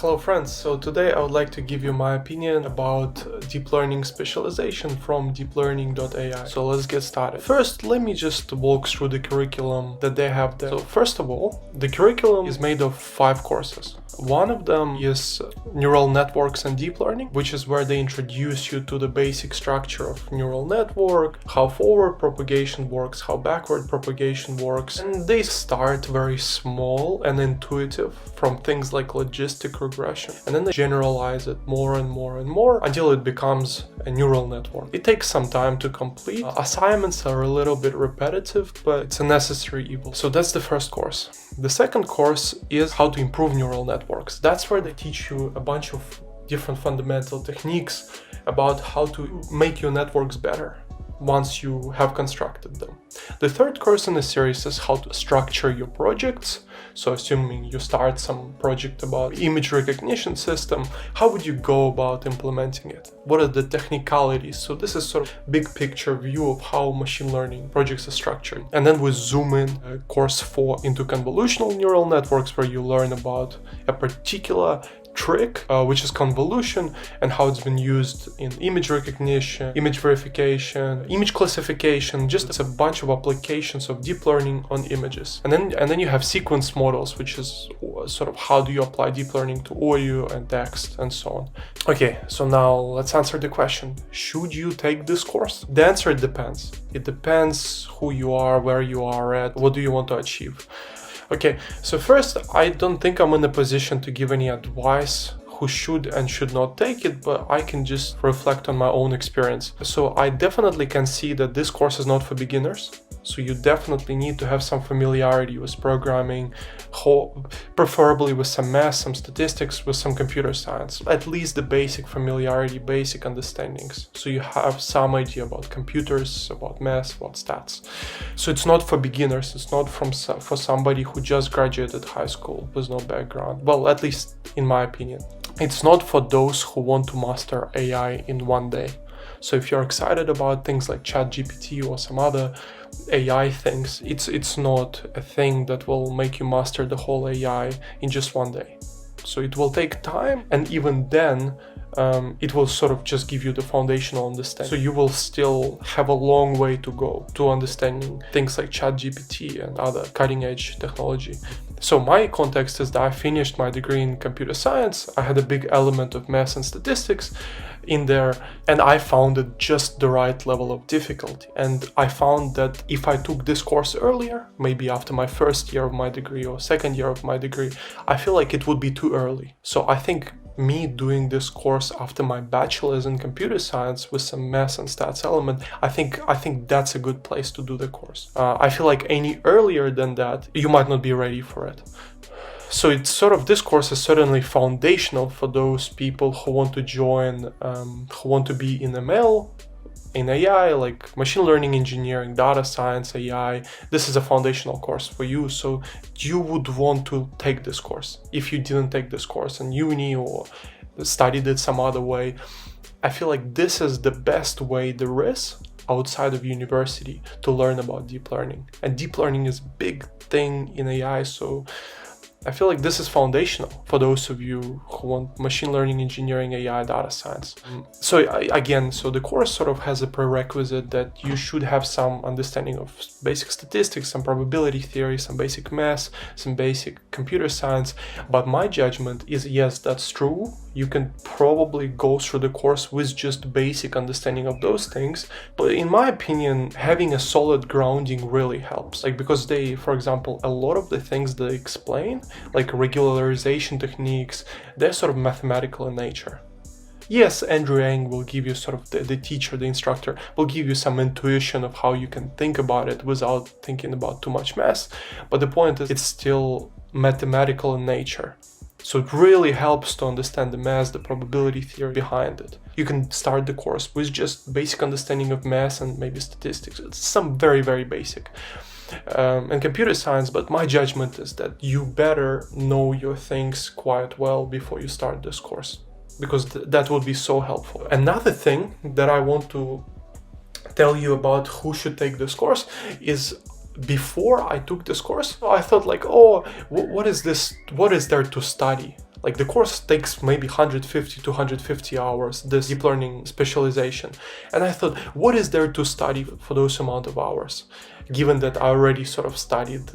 Hello friends, so today I would like to give you my opinion about deep learning specialization from Deeplearning.ai. So let's get started. First, let me just walk through the curriculum that they have there. So first of all, the curriculum is made of 5 courses. One of them is neural networks and deep learning, which is where they introduce you to the basic structure of neural network, how forward propagation works, how backward propagation works. And they start very small and intuitive from things like logistic regression. And then they generalize it more and more and more until it becomes a neural network. It takes some time to complete. Assignments are a little bit repetitive, but it's a necessary evil. So that's the first course. The second course is how to improve neural networks. That's where they teach you a bunch of different fundamental techniques about how to make your networks better once you have constructed them. The third course in the series is how to structure your projects. So assuming you start some project about image recognition system, how would you go about implementing it? What are the technicalities? So this is sort of big picture view of how machine learning projects are structured. And then we zoom in course 4 into convolutional neural networks, where you learn about a particular trick, which is convolution, and how it's been used in image recognition, image verification, image classification. Just it's a bunch of applications of deep learning on images. And then you have sequence models, which is sort of how do you apply deep learning to audio and text and so on. Okay, so now let's answer the question. Should you take this course? The answer depends. It depends who you are, where you are at, what do you want to achieve. Okay, so first, I don't think I'm in a position to give any advice who should and should not take it, but I can just reflect on my own experience. So I definitely can see that this course is not for beginners. So you definitely need to have some familiarity with programming, preferably with some math, some statistics, with some computer science. At least the basic familiarity, basic understandings. So you have some idea about computers, about math, about stats. So it's not for beginners. It's not for somebody who just graduated high school with no background. Well, at least in my opinion. It's not for those who want to master AI in one day. So if you're excited about things like ChatGPT or some other AI things, it's not a thing that will make you master the whole AI in just one day. So it will take time, and even then, it will sort of just give you the foundational understanding. So you will still have a long way to go to understanding things like ChatGPT and other cutting-edge technology. So my context is that I finished my degree in computer science. I had a big element of math and statistics in there, and I found it just the right level of difficulty. And I found that if I took this course earlier, maybe after my first year of my degree or second year of my degree, I feel like it would be too early. So I think me doing this course after my bachelor's in computer science with some math and stats element, I think that's a good place to do the course. I feel like any earlier than that, you might not be ready for it. So it's sort of, this course is certainly foundational for those people who want to join, who want to be in ML, in AI, like machine learning engineering, data science, AI. This is a foundational course for you. So you would want to take this course. If you didn't take this course in uni or studied it some other way, I feel like this is the best way there is outside of university to learn about deep learning. And deep learning is a big thing in AI, so I feel like this is foundational for those of you who want machine learning, engineering, AI, data science. So the course sort of has a prerequisite that you should have some understanding of basic statistics, some probability theory, some basic math, some basic computer science. But my judgment is, yes, that's true. You can probably go through the course with just basic understanding of those things. But in my opinion, having a solid grounding really helps. Like, because for example, a lot of the things they explain, like regularization techniques, they're sort of mathematical in nature. Yes, Andrew Yang will give you sort of the teacher, the instructor, will give you some intuition of how you can think about it without thinking about too much math. But the point is, it's still mathematical in nature. So it really helps to understand the math, the probability theory behind it. You can start the course with just basic understanding of math and maybe statistics. It's some very, very basic. And computer science, but my judgment is that you better know your things quite well before you start this course, because that would be so helpful. Another thing that I want to tell you about who should take this course is, before I took this course, I thought like, oh, what is this? What is there to study? Like the course takes maybe 150 to 150 hours, this deep learning specialization. And I thought, what is there to study for those amount of hours? Given that I already sort of studied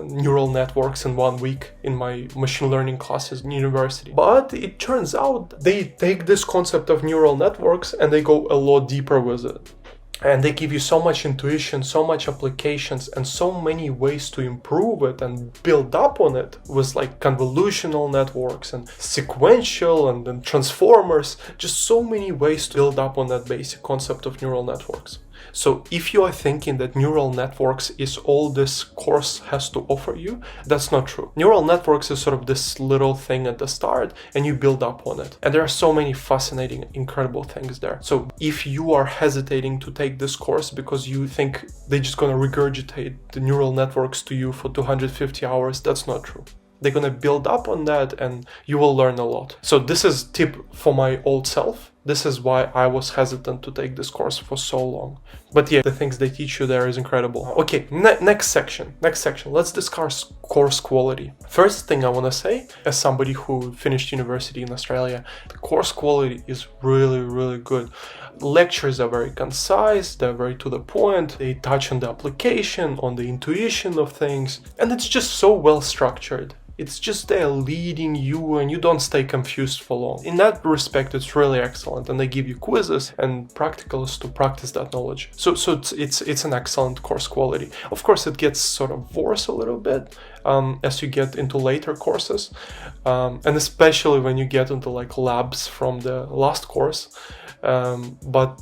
neural networks in 1 week in my machine learning classes in university. But it turns out they take this concept of neural networks and they go a lot deeper with it. And they give you so much intuition, so much applications, and so many ways to improve it and build up on it with like convolutional networks and sequential and then transformers, just so many ways to build up on that basic concept of neural networks. So if you are thinking that neural networks is all this course has to offer you, that's not true. Neural networks is sort of this little thing at the start and you build up on it. And there are so many fascinating, incredible things there. So if you are hesitating to take this course because you think they're just going to regurgitate the neural networks to you for 250 hours, that's not true. They're going to build up on that and you will learn a lot. So this is a tip for my old self. This is why I was hesitant to take this course for so long. But yeah, the things they teach you there is incredible. Okay, next section. Let's discuss course quality. First thing I want to say, as somebody who finished university in Australia, the course quality is really, really good. Lectures are very concise, they're very to the point, they touch on the application, on the intuition of things, and it's just so well structured. It's just there leading you and you don't stay confused for long. In that respect, it's really excellent, and they give you quizzes and practicals to practice that knowledge. So it's an excellent course quality. Of course, it gets sort of worse a little bit as you get into later courses, and especially when you get into like labs from the last course. But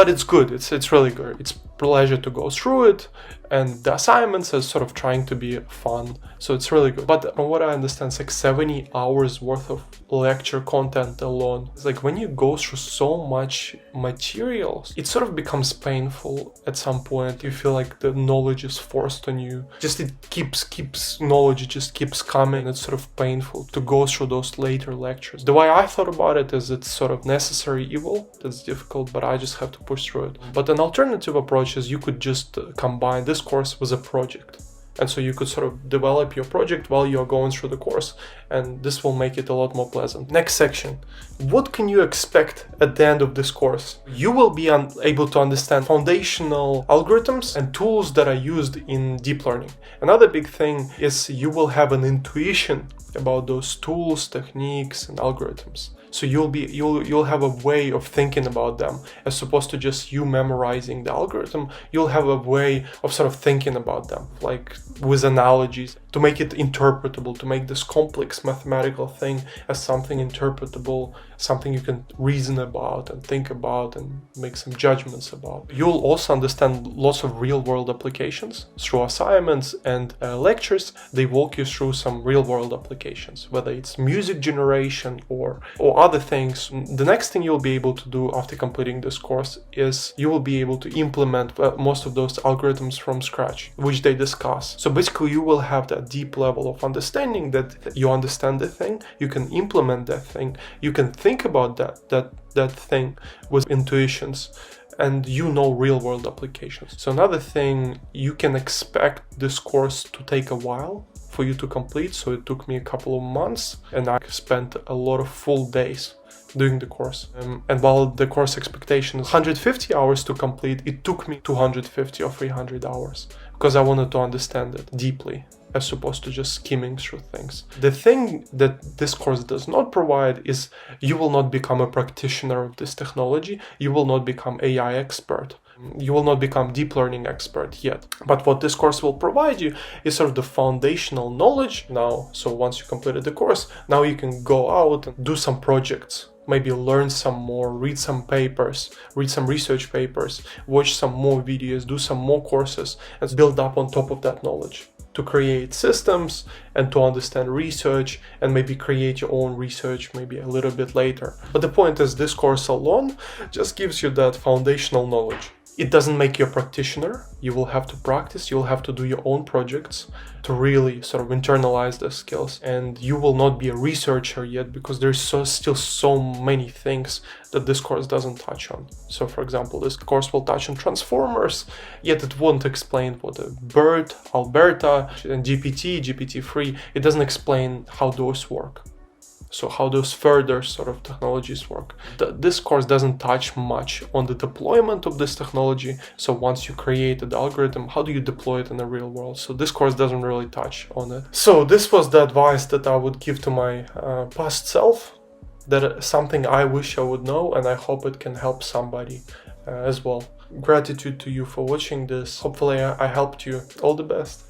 it's good. It's really good. It's pleasure to go through it, and the assignments are sort of trying to be fun, so it's really good. But from what I understand, it's like 70 hours worth of lecture content alone. It's like when you go through so much materials, it sort of becomes painful at some point. You feel like the knowledge is forced on you. Just it keeps knowledge, it just keeps coming. It's sort of painful to go through those later lectures. The way I thought about it is it's sort of necessary evil. That's difficult, but I just have to push through it. But an alternative approach is you could just combine this course with a project. And so you could sort of develop your project while you're going through the course, and this will make it a lot more pleasant. Next section. What can you expect at the end of this course? You will be able to understand foundational algorithms and tools that are used in deep learning. Another big thing is you will have an intuition about those tools, techniques, and algorithms. So you'll have a way of thinking about them, as opposed to just you memorizing the algorithm. You'll have a way of sort of thinking about them, like with analogies, to make it interpretable, to make this complex mathematical thing as something interpretable, something you can reason about and think about and make some judgments about. You'll also understand lots of real-world applications through assignments and lectures. They walk you through some real-world applications, whether it's music generation or other things. The next thing you'll be able to do after completing this course is you will be able to implement most of those algorithms from scratch, which they discuss. So basically you will have that deep level of understanding that you understand the thing, you can implement that thing, you can think about that thing with intuitions, and you know real world applications. So another thing, you can expect this course to take a while for you to complete. So it took me a couple of months, and I spent a lot of full days doing the course. And while the course expectation is 150 hours to complete, it took me 250 or 300 hours because I wanted to understand it deeply, as opposed to just skimming through things. The thing that this course does not provide is you will not become a practitioner of this technology. You will not become AI expert. You will not become deep learning expert yet. But what this course will provide you is sort of the foundational knowledge now. So once you completed the course, now you can go out and do some projects. Maybe learn some more, read some papers, read some research papers, watch some more videos, do some more courses, and build up on top of that knowledge to create systems and to understand research and maybe create your own research maybe a little bit later. But the point is, this course alone just gives you that foundational knowledge. It doesn't make you a practitioner. You will have to practice, you'll have to do your own projects to really sort of internalize the skills. And you will not be a researcher yet because there's still so many things that this course doesn't touch on. So for example, this course will touch on transformers, yet it won't explain what a BERT, Alberta, and GPT, GPT-3, it doesn't explain how those work. So how those further sort of technologies work. This course doesn't touch much on the deployment of this technology. So once you created the algorithm, how do you deploy it in the real world? So this course doesn't really touch on it. So this was the advice that I would give to my past self. That is something I wish I would know, and I hope it can help somebody as well. Gratitude to you for watching this. Hopefully I helped you. All the best.